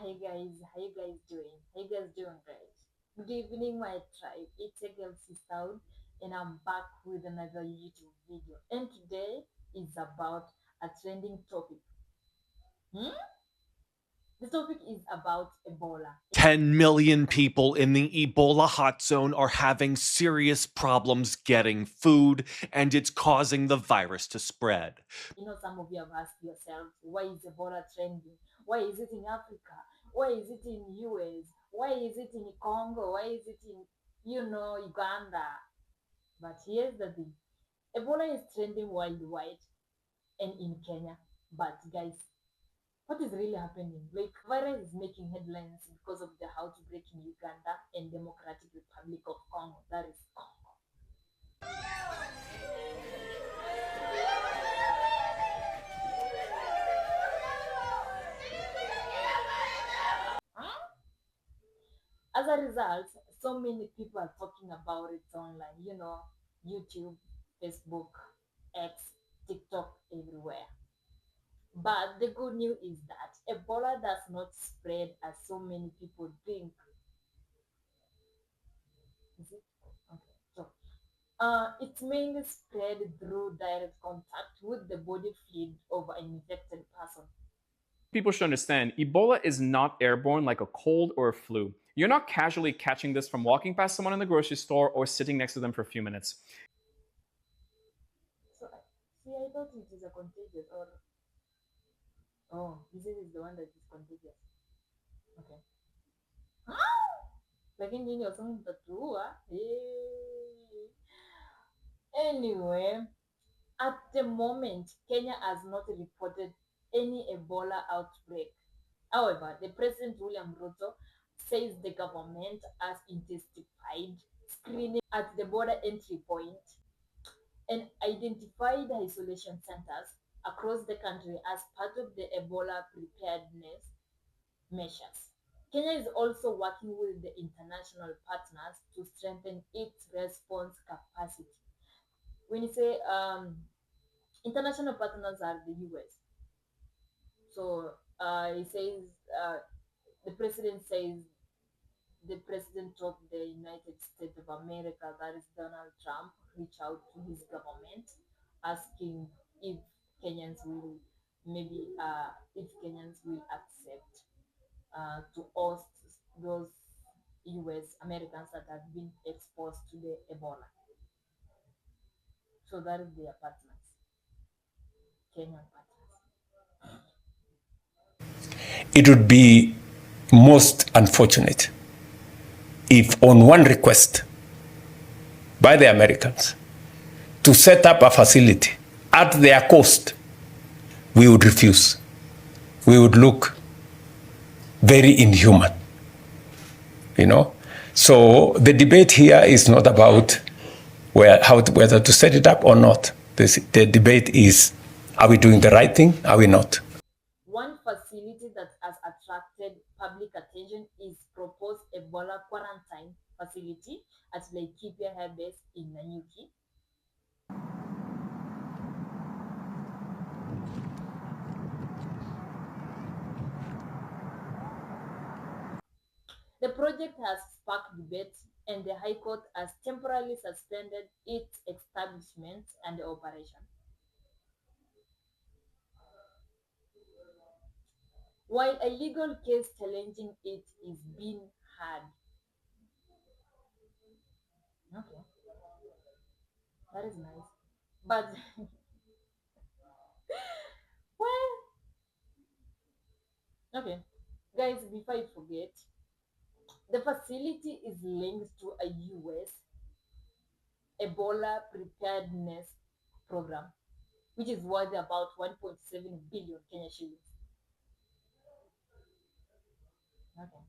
Hi guys, how you guys doing? How you guys doing, guys? Good evening, my tribe. It's a girl sister, and I'm back with another YouTube video. And today is about a trending topic. Hmm? The topic is about Ebola. 10 million people in the Ebola hot zone are having serious problems getting food, and it's causing the virus to spread. Some of you have asked yourselves, why is Ebola trending? Why is it in Africa? Why is it in US? Why is it in Congo? Why is it in, Uganda? But here's the thing. Ebola is trending worldwide and in Kenya. But guys, what is really happening? Like, virus is making headlines because of the outbreak in Uganda and Democratic Republic of Congo. That is Congo. Huh? As a result, so many people are talking about it online. YouTube, Facebook, X, TikTok, everywhere. But the good news is that Ebola does not spread as so many people think. Is it? Okay. So, it's mainly spread through direct contact with the body fluid of an infected person. People should understand Ebola is not airborne like a cold or a flu. You're not casually catching this from walking past someone in the grocery store or sitting next to them for a few minutes. So, see, I thought it is a contagious or oh, this is the one that is contagious. Okay. Lakini nyinyi wasomi mtatua. Anyway, at the moment, Kenya has not reported any Ebola outbreak. However, the President William Ruto says the government has intensified screening at the border entry point and identified isolation centers across the country as part of the Ebola preparedness measures. Kenya is also working with the international partners to strengthen its response capacity. When you say international partners are the US, so he says the president says the president of the United States of America, that is Donald Trump, reach out to his government asking if Kenyans will accept to host those US Americans that have been exposed to the Ebola. So that is their partners, Kenyan partners. It would be most unfortunate if, on one request by the Americans to set up a facility at their cost, we would refuse. We would look very inhuman, So the debate here is not about whether to set it up or not. The debate is, are we doing the right thing? Are we not? One facility that has attracted public attention is proposed Ebola quarantine facility at Laikipia Air Base in Nanyuki. The project has sparked debate, and the High Court has temporarily suspended its establishment and operation. While a legal case challenging it is being heard. Okay, that is nice. But, well, okay. Guys, before I forget, the facility is linked to a US Ebola preparedness program, which is worth about 1.7 billion Kenya shillings. Okay.